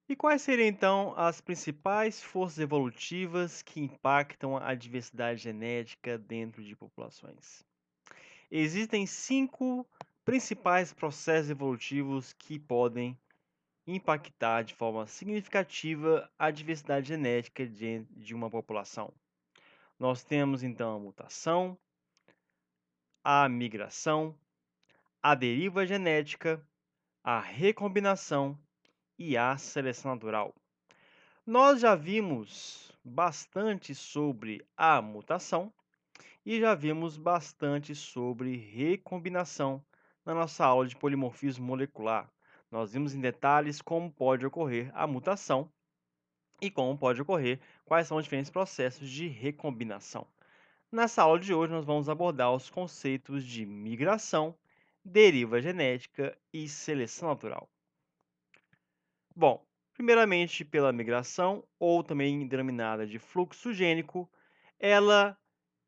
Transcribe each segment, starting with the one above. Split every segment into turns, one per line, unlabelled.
E quais seriam então as principais forças evolutivas que impactam a diversidade genética dentro de populações? Existem cinco principais processos evolutivos que podem impactar de forma significativa a diversidade genética de uma população. Nós temos então a mutação, a migração, a deriva genética, a recombinação e a seleção natural. Nós já vimos bastante sobre a mutação e já vimos bastante sobre recombinação na nossa aula de polimorfismo molecular. Nós vimos em detalhes como pode ocorrer a mutação e como pode ocorrer quais são os diferentes processos de recombinação. Nessa aula de hoje, nós vamos abordar os conceitos de migração, deriva genética e seleção natural. Bom, primeiramente pela migração, ou também denominada de fluxo gênico, ela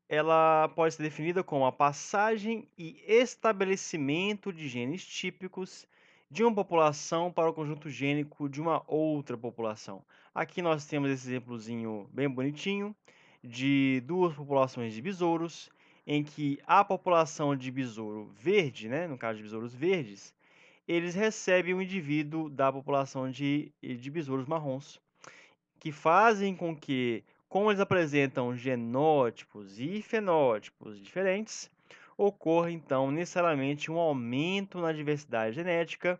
ela pode ser definida como a passagem e estabelecimento de genes típicos de uma população para o conjunto gênico de uma outra população. Aqui nós temos esse exemplozinho bem bonitinho de duas populações de besouros, em que a população de besouro verde, né, no caso de besouros verdes, eles recebem um indivíduo da população de besouros marrons que fazem com que, como eles apresentam genótipos e fenótipos diferentes, ocorra então necessariamente um aumento na diversidade genética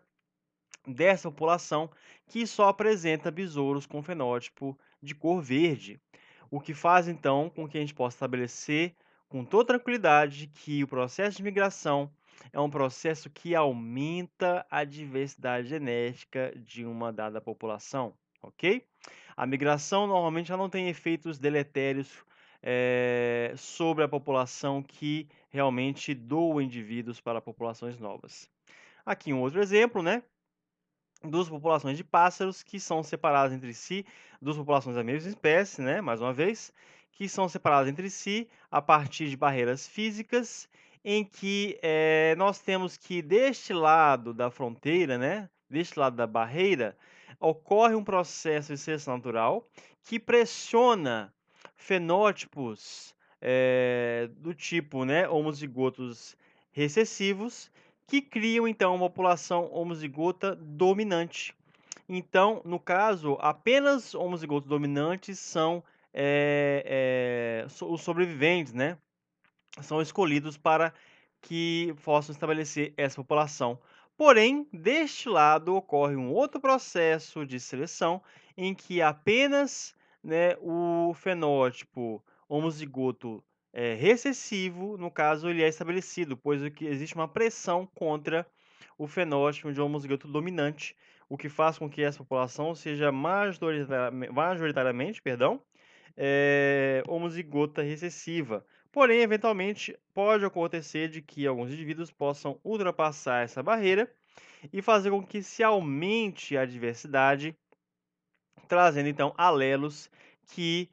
dessa população que só apresenta besouros com fenótipo de cor verde, o que faz então com que a gente possa estabelecer com toda tranquilidade que o processo de migração é um processo que aumenta a diversidade genética de uma dada população, ok? A migração normalmente já não tem efeitos deletérios sobre a população que realmente doa indivíduos para populações novas. Aqui um outro exemplo, né? Duas populações de pássaros que são separadas entre si, duas populações da mesma espécie, né, mais uma vez, que são separadas entre si a partir de barreiras físicas, em que nós temos que deste lado da fronteira, né, deste lado da barreira, ocorre um processo de seleção natural que pressiona fenótipos do tipo, né, homozigotos recessivos que criam então uma população homozigota dominante. Então, no caso, apenas homozigotos dominantes são os sobreviventes, né? São escolhidos para que possam estabelecer essa população. Porém, deste lado ocorre um outro processo de seleção em que apenas, né, o fenótipo homozigoto recessivo, no caso, ele é estabelecido, pois aqui existe uma pressão contra o fenótipo de homozigoto dominante, o que faz com que essa população seja majoritariamente, perdão, homozigota recessiva. Porém, eventualmente, pode acontecer de que alguns indivíduos possam ultrapassar essa barreira e fazer com que se aumente a diversidade, trazendo então alelos que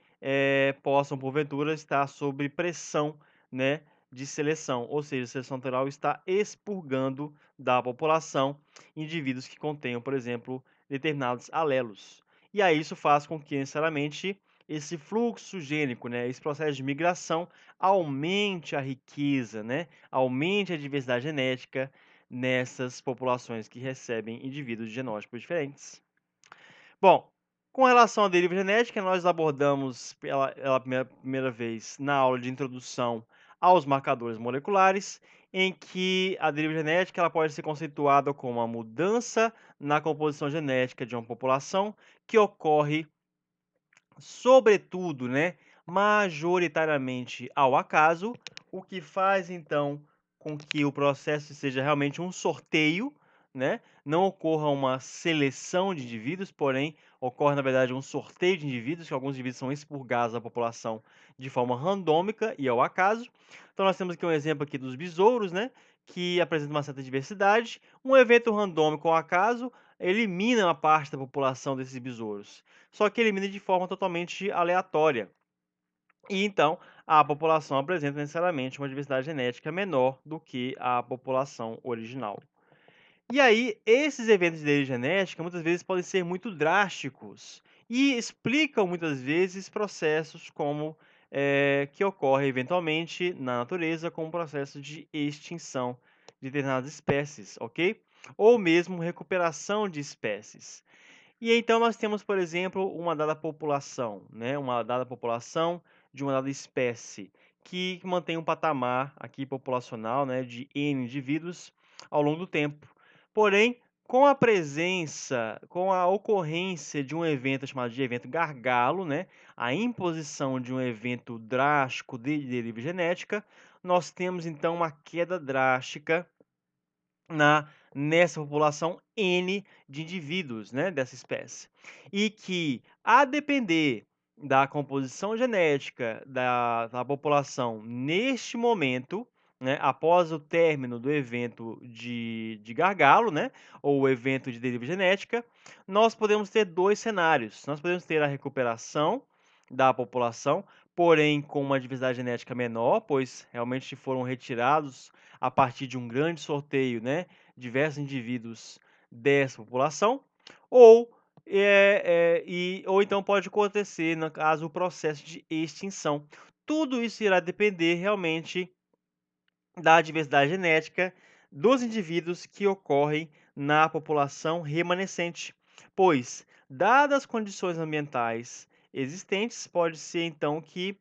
possam, porventura, estar sob pressão, né, de seleção, ou seja, a seleção natural está expurgando da população indivíduos que contenham, por exemplo, determinados alelos. E aí isso faz com que necessariamente esse fluxo gênico, né, esse processo de migração aumente a riqueza, né, aumente a diversidade genética nessas populações que recebem indivíduos de genótipos diferentes. Bom, com relação à deriva genética, nós abordamos pela primeira vez na aula de introdução aos marcadores moleculares, em que a deriva genética ela pode ser conceituada como uma mudança na composição genética de uma população que ocorre, sobretudo, né, majoritariamente ao acaso, o que faz então com que o processo seja realmente um sorteio, né? Não ocorra uma seleção de indivíduos, porém ocorre na verdade um sorteio de indivíduos, que alguns indivíduos são expurgados da população de forma randômica e ao acaso. Então nós temos aqui um exemplo aqui dos besouros, né? Que apresenta uma certa diversidade. Um evento randômico ao acaso elimina uma parte da população desses besouros, só que elimina de forma totalmente aleatória. E então, a população apresenta necessariamente uma diversidade genética menor do que a população original. E aí, esses eventos de delay genética muitas vezes podem ser muito drásticos e explicam muitas vezes processos como que ocorrem eventualmente na natureza, como o processo de extinção de determinadas espécies, ok? Ou mesmo recuperação de espécies. E então nós temos, por exemplo, uma dada população, né? Uma dada população de uma dada espécie que mantém um patamar aqui populacional, né, de N indivíduos ao longo do tempo. Porém, com a presença, com a ocorrência de um evento chamado de evento gargalo, né, a imposição de um evento drástico de deriva genética, nós temos então uma queda drástica nessa população N de indivíduos, né, dessa espécie. E que, a depender da composição genética da população neste momento, né, após o término do evento de gargalo, né, ou o evento de deriva genética, nós podemos ter dois cenários. Nós podemos ter a recuperação da população, porém com uma diversidade genética menor, pois realmente foram retirados a partir de um grande sorteio, né, diversos indivíduos dessa população, ou, ou então pode acontecer, no caso, o processo de extinção. Tudo isso irá depender realmente da diversidade genética dos indivíduos que ocorrem na população remanescente, pois, dadas as condições ambientais existentes, pode ser então que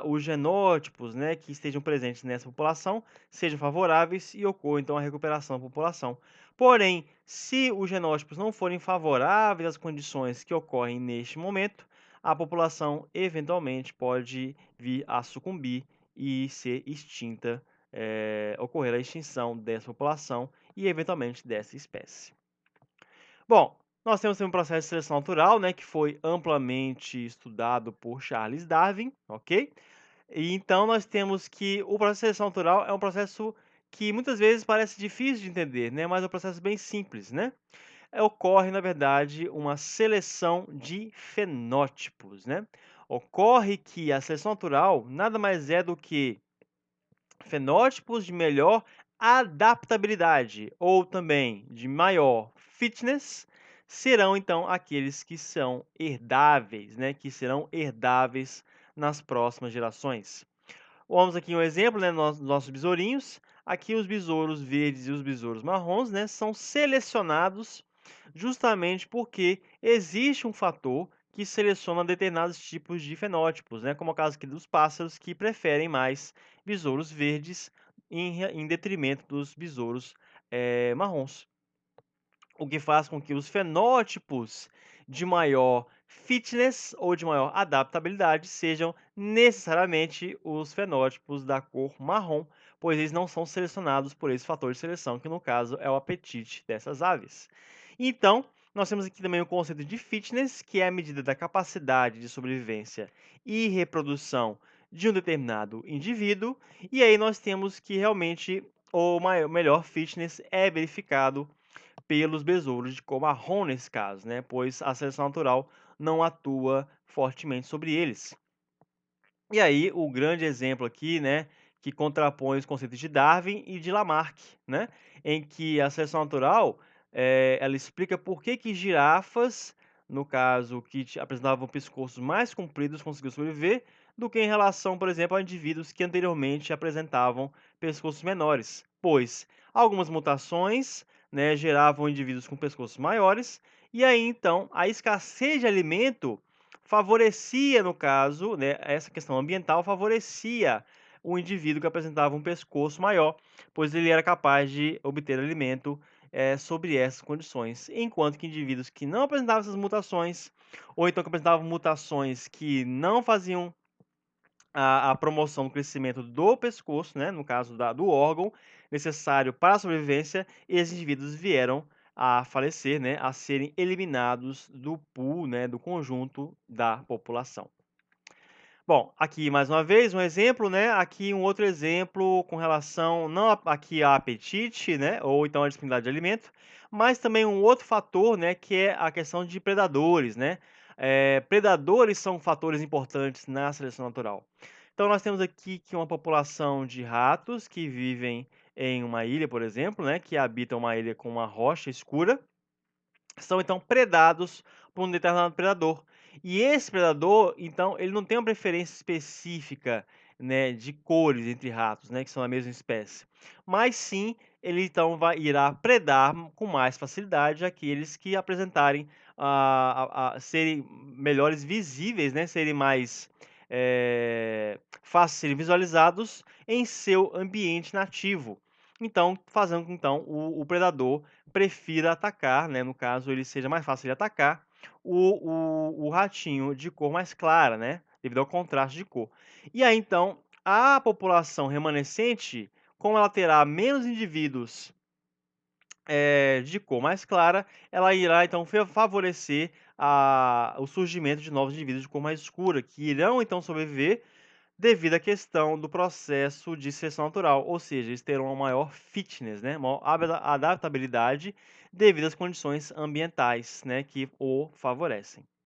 os genótipos, né, que estejam presentes nessa população sejam favoráveis e ocorra então a recuperação da população. Porém, se os genótipos não forem favoráveis às condições que ocorrem neste momento, a população eventualmente pode vir a sucumbir e ser extinta, ocorrer a extinção dessa população e, eventualmente, dessa espécie. Bom, nós temos também um processo de seleção natural, né, que foi amplamente estudado por Charles Darwin, ok? E então nós temos que o processo de seleção natural é um processo que muitas vezes parece difícil de entender, né, mas é um processo bem simples, né? Ocorre, na verdade, uma seleção de fenótipos, né? Ocorre que a seleção natural nada mais é do que fenótipos de melhor adaptabilidade ou também de maior fitness serão então aqueles que são herdáveis, né, que serão herdáveis nas próximas gerações. Vamos aqui um exemplo, né, nossos besourinhos. Aqui os besouros verdes e os besouros marrons, né, são selecionados justamente porque existe um fator que seleciona determinados tipos de fenótipos, né, como é o caso aqui dos pássaros que preferem mais besouros verdes em detrimento dos besouros marrons, o que faz com que os fenótipos de maior fitness ou de maior adaptabilidade sejam necessariamente os fenótipos da cor marrom, pois eles não são selecionados por esse fator de seleção, que no caso é o apetite dessas aves. Então, nós temos aqui também o conceito de fitness, que é a medida da capacidade de sobrevivência e reprodução de um determinado indivíduo, e aí nós temos que realmente o melhor fitness é verificado pelos besouros de cor marrom nesse caso, né? Pois a seleção natural não atua fortemente sobre eles. E aí, o grande exemplo aqui, né, que contrapõe os conceitos de Darwin e de Lamarck, né, em que a seleção natural, ela explica por que que girafas, no caso, que apresentavam pescoços mais compridos, conseguiu sobreviver, do que em relação, por exemplo, a indivíduos que anteriormente apresentavam pescoços menores, pois algumas mutações, né, geravam indivíduos com pescoços maiores, e aí então a escassez de alimento favorecia, no caso, né, essa questão ambiental favorecia o indivíduo que apresentava um pescoço maior, pois ele era capaz de obter alimento sobre essas condições, enquanto que indivíduos que não apresentavam essas mutações, ou então que apresentavam mutações que não faziam a promoção do crescimento do pescoço, né, no caso do órgão necessário para a sobrevivência, esses indivíduos vieram a falecer, né, a serem eliminados do pool, né, do conjunto da população. Bom, aqui mais uma vez um exemplo, né? Aqui um outro exemplo com relação não aqui a apetite, né? Ou então a disponibilidade de alimento, mas também um outro fator, né? Que é a questão de predadores, né? Predadores são fatores importantes na seleção natural. Então nós temos aqui que uma população de ratos que vivem em uma ilha, por exemplo, né, que habitam uma ilha com uma rocha escura, são então predados por um determinado predador. E esse predador, então, ele não tem uma preferência específica, né, de cores entre ratos, né, que são da mesma espécie. Mas sim, ele então irá predar com mais facilidade aqueles que apresentarem serem melhores visíveis, né, serem mais fáceis de serem visualizados em seu ambiente nativo. Então, fazendo com que então, o predador prefira atacar, né, no caso ele seja mais fácil de atacar, o ratinho de cor mais clara, né, devido ao contraste de cor. E aí então, a população remanescente, como ela terá menos indivíduos, de cor mais clara, ela irá então favorecer o surgimento de novos indivíduos de cor mais escura, que irão então sobreviver devido à questão do processo de seleção natural, ou seja, eles terão uma maior fitness, né, maior adaptabilidade devido às condições ambientais, né, que o favorecem.